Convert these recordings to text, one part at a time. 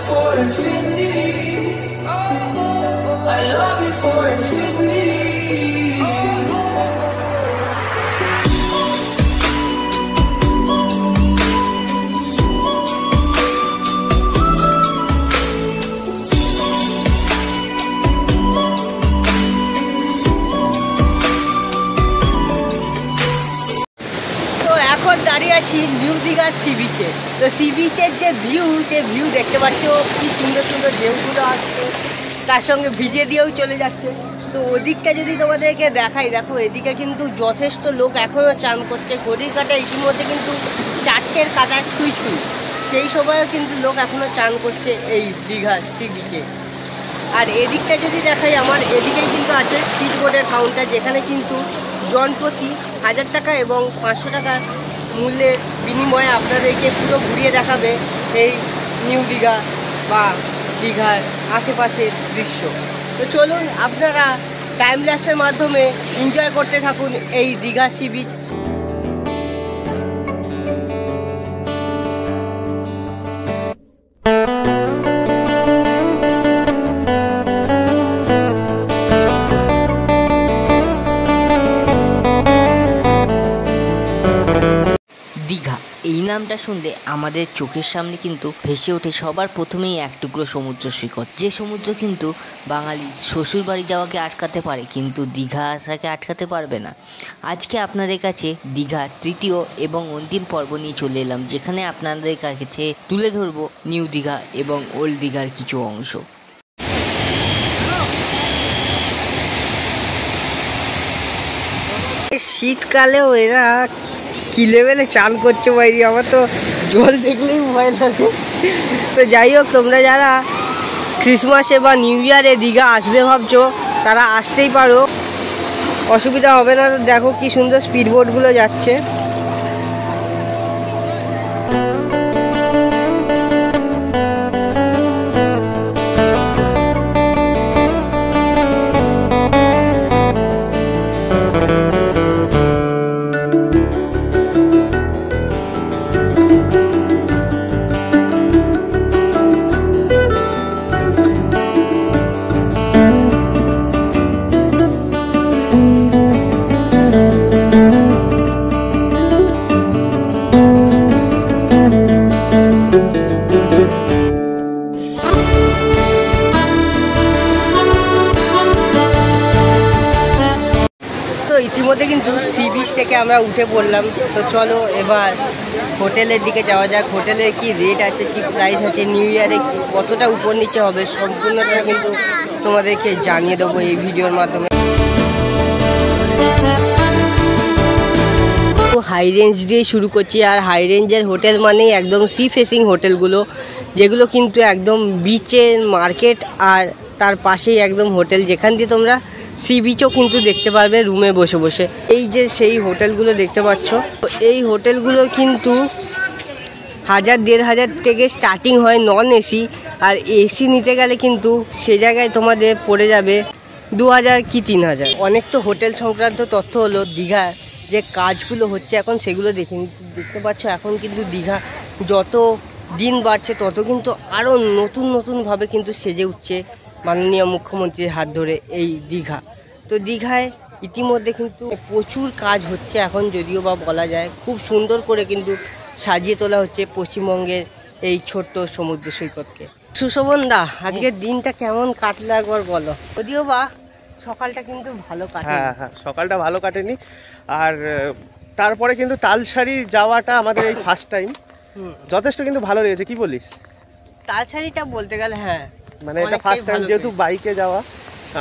for infinity. I love you for infinity. এখন দাঁড়িয়ে আছি নিউ দীঘার সি বিচে। তো সি বিচের যে ভিউ, সে ভিউ দেখতে পাচ্ছ কি সুন্দর সুন্দর ঢেউগুলো আসছে, তার সঙ্গে ভিজে দিয়েও চলে যাচ্ছে। তো ওদিকটা যদি তোমাদেরকে দেখাই, দেখো এদিকে কিন্তু যথেষ্ট লোক এখনও চান করছে। ঘড়ির কাঁটা ইতিমধ্যে কিন্তু 4টের কাঁটা ছুঁই ছুঁই, সেই সময়ও কিন্তু লোক এখনও চান করছে এই দীঘার সি বিচে। আর এদিকটা যদি দেখাই, আমার এদিকেই কিন্তু আছে স্পিড বোটের কাউন্টার, যেখানে কিন্তু জনপ্রতি 1000 টাকা এবং 500 টাকার মূল্যের বিনিময়ে আপনাদেরকে পুরো ঘুরিয়ে দেখাবে এই নিউ দীঘা বা দীঘার আশেপাশের দৃশ্য। তো চলুন আপনারা টাইম ল্যাপসের মাধ্যমে এনজয় করতে থাকুন এই দীঘা সি বিচ। দীঘা এই নামটা শুনলে আমাদের চোখের সামনে কিন্তু ভেসে ওঠে সবার প্রথমেই এক টুকরো সমুদ্র সৈকত, যে সমুদ্র কিন্তু বাঙালি শ্বশুর বাড়ি যাওয়াকে আটকাতে পারে, কিন্তু দীঘা আসাকে আটকাতে পারবে না। আজকে আপনাদের কাছে দীঘার তৃতীয় এবং অন্তিম পর্ব নিয়ে চলে এলাম, যেখানে আপনাদের কাছে তুলে ধরবো নিউ দীঘা এবং ওল্ড দীঘার কিছু অংশ। শীতকালেও এরা কি লেভেলে চান করছে বাইরে, আমার তো জল দেখলেই ভয় লাগে। তো যাই হোক, তোমরা যারা ক্রিসমাসে বা নিউ ইয়ারে দীঘা আসবে ভাবছো, তারা আসতেই পারো, অসুবিধা হবে না। তো দেখো কি সুন্দর স্পিড বোটগুলো যাচ্ছে। ইতিমধ্যে কিন্তু সি বিচ থেকে আমরা উঠে পড়লাম। তো চলো এবার হোটেলের দিকে যাওয়া যাক। হোটেলের কি রেট আছে, কি প্রাইস আছে, নিউ ইয়ারে কতটা উপর নিচে হবে, সম্পূর্ণটা কিন্তু তোমাদেরকে জানিয়ে দেবো এই ভিডিওর মাধ্যমে। তো হাই রেঞ্জ দিয়ে শুরু করছি, আর হাই রেঞ্জের হোটেল মানেই একদম সি ফেসিং হোটেলগুলো, যেগুলো কিন্তু একদম বিচের মার্কেট আর তার পাশেই একদম হোটেল, যেখান দিয়ে তোমরা সি বিচও কিন্তু দেখতে পারবে রুমে বসে বসে। এই যে সেই হোটেলগুলো দেখতে পাচ্ছ, এই হোটেলগুলো কিন্তু 1000-1500 থেকে স্টার্টিং হয় নন এসি, আর এসি নিতে গেলে কিন্তু সে জায়গায় তোমাদের পড়ে যাবে 2000 কি 3000। অনেক তো হোটেল সংক্রান্ত তথ্য হলো। দীঘা যে কাজগুলো হচ্ছে এখন সেগুলো দেখতে পাচ্ছ। এখন কিন্তু দীঘা যত দিন বাড়ছে তত কিন্তু আরও নতুন নতুনভাবে কিন্তু সেজে উঠছে মাননীয় মুখ্যমন্ত্রীর হাত ধরে এই দীঘা। তো দীঘায় ইতিমধ্যে কিন্তু প্রচুর কাজ হচ্ছে এখন, যদিও বা বলা যায় খুব সুন্দর করে কিন্তু সাজিয়ে তোলা হচ্ছে পশ্চিমবঙ্গের এই ছোট্ট সমুদ্র সৈকতকে। সুশোভন দা, আজকের দিনটা কেমন কাটলো একবার বলো। যদিও বা সকালটা কিন্তু ভালো কাটে। হ্যাঁ, সকালটা ভালো কাটেনি। আর তারপরে কিন্তু তালসারি যাওয়াটা আমাদের এই ফার্স্ট টাইম, যথেষ্ট কিন্তু ভালো লেগেছে, কি বলিস? তালসারিটা বলতে গেলে হ্যাঁ, মানে এটা ফার্স্ট টাইম, যেহেতু বাইকে যাওয়া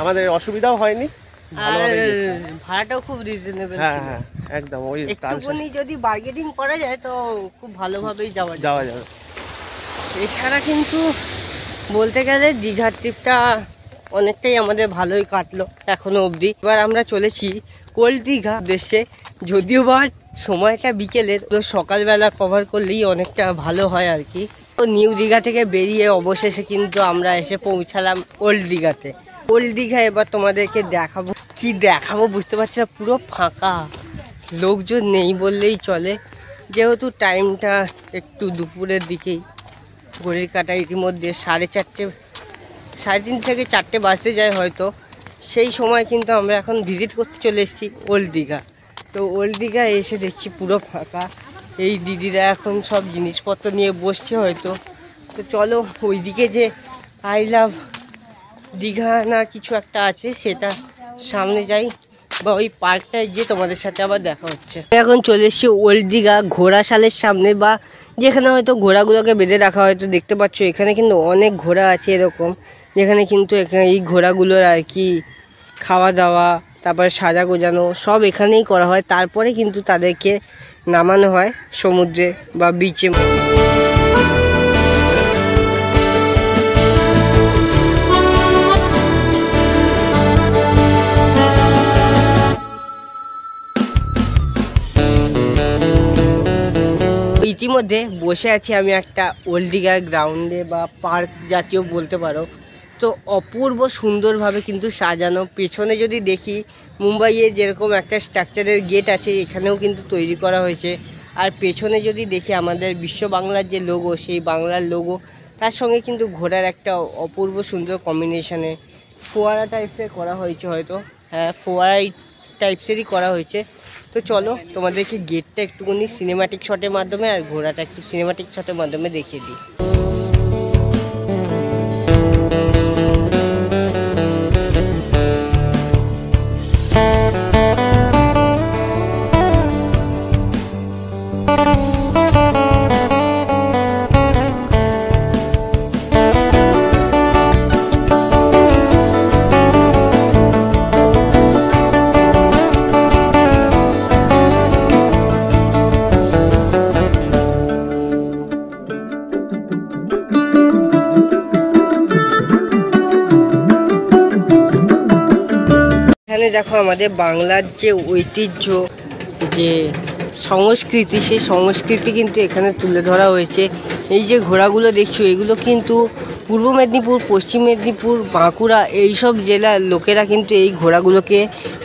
আমাদের অসুবিধাও হয়নি, ভাড়াটাও খুব রিজনেবল। হ্যাঁ একদম। ওই একটুখানি যদি বার্গেনিং করা যায় তো খুব ভালোভাবেই যাওয়া যাবে। এছাড়া কিন্তু বলতে গেলে দীঘার ট্রিপটা অনেকটাই আমাদের ভালোই কাটলো এখনো অবধি। এবার আমরা চলেছি ওল্ড দীঘা উদ্দেশ্যে, যদিও বা সময়টা বিকেলের, তো সকালবেলা কভার করলেই অনেকটা ভালো হয় আর কি। তো নিউ দীঘা থেকে বেরিয়ে অবশেষে কিন্তু আমরা এসে পৌঁছালাম ওল্ড দীঘাতে। ওল্ড দীঘা এবার তোমাদেরকে দেখাবো, কি দেখাবো বুঝতে পারছি না, পুরো ফাঁকা, লোকজন নেই বললেই চলে, যেহেতু টাইমটা একটু দুপুরের দিকেই। ঘড়ির কাঁটা ইতিমধ্যে 3:30 3:30 থেকে 4টে বাজতে যায় হয়তো। সেই সময় কিন্তু আমরা এখন ভিজিট করতে চলে এসেছি ওল্ড দীঘা। তো ওল্ড দীঘা এসে দেখছি পুরো ফাঁকা। এই দিদিরা এখন সব জিনিসপত্র নিয়ে বসছে হয়তো। তো চলো ওইদিকে যে আই লাভ দীঘা না কিছু একটা আছে সেটা সামনে যাই, বা ওই পার্কটায় গিয়ে তোমাদের সাথে আবার দেখা হচ্ছে। এখন চলে এসেছি ওল্ড দীঘা ঘোড়াশালের সামনে, বা যেখানে হয়তো ঘোড়াগুলোকে বেঁধে রাখা হয়তো। দেখতে পাচ্ছ এখানে কিন্তু অনেক ঘোড়া আছে এরকম, যেখানে কিন্তু এখানে এই ঘোড়াগুলোর আর কি খাওয়া দাওয়া, তারপরে সাজা গোজানো সব এখানেই করা হয়। তারপরে কিন্তু তাদেরকে নামানো হয় সমুদ্রে বা বিচে। ইতিমধ্যে বসে আছি আমি একটা ওল্ড দীঘার গ্রাউন্ডে বা পার্ক জাতীয় বলতে পারো। তো অপূর্ব সুন্দরভাবে কিন্তু সাজানো। পেছনে যদি দেখি মুম্বাইয়ে যেরকম একটা স্ট্রাকচারের গেট আছে এখানেও কিন্তু তৈরি করা হয়েছে। আর পেছনে যদি দেখি আমাদের বিশ্ব বাংলার যে লোগো, সেই বাংলার লোগো, তার সঙ্গে কিন্তু ঘোড়ার একটা অপূর্ব সুন্দর কম্বিনেশনে ফোয়ারা টাইপসের করা হয়েছে হয়তো। হ্যাঁ, ফোয়ারা টাইপসেরই করা হয়েছে। তো চলো তোমাদেরকে গেটটা একটুখানি সিনেমাটিক শটের মাধ্যমে আর ঘোড়াটা একটু সিনেমাটিক শটের মাধ্যমে দেখিয়ে দিই। এখানে দেখো আমাদের বাংলার যে ঐতিহ্য, যে সংস্কৃতি, সেই সংস্কৃতি কিন্তু এখানে তুলে ধরা হয়েছে। এই যে ঘোড়াগুলো দেখছো এগুলো কিন্তু পূর্ব মেদিনীপুর, পশ্চিম মেদিনীপুর, বাঁকুড়া এইসব জেলার লোকেরা কিন্তু এই ঘোড়াগুলোকে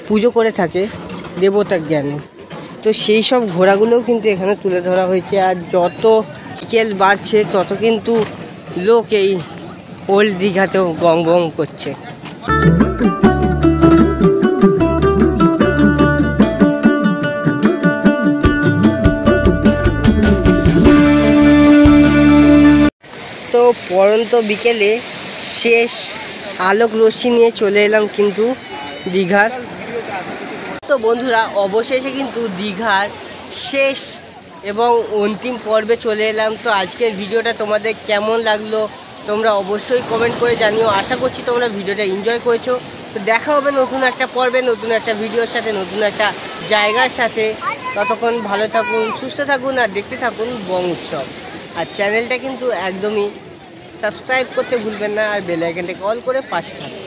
পুজো করে থাকে দেবতার জ্ঞানে। তো সেই সব ঘোড়াগুলোও কিন্তু এখানে তুলে ধরা হয়েছে। আর যত বিকেল বাড়ছে তত কিন্তু লোক এই ওল্ড দীঘাতেও গং গং করছে। তো পরন্ত বিকেলে শেষ আলোক রশ্মি নিয়ে চলে এলাম কিন্তু দীঘার। তো বন্ধুরা অবশেষে কিন্তু দীঘার শেষ এবং অন্তিম পর্বে চলে এলাম। তো আজকের ভিডিওটা তোমাদের কেমন লাগলো তোমরা অবশ্যই কমেন্ট করে জানিও। আশা করছি তোমরা ভিডিওটা এনজয় করেছো। তো দেখা হবে নতুন একটা পর্বে, নতুন একটা ভিডিওর সাথে, নতুন একটা জায়গার সাথে। ততক্ষণ ভালো থাকুন, সুস্থ থাকুন আর দেখতে থাকুন বং উৎসব। আর চ্যানেলটা কিন্তু একদমই সাবস্ক্রাইব করতে ভুলবেন না, আর বেল আইকনটাকে অল করে পাশে থাকুন।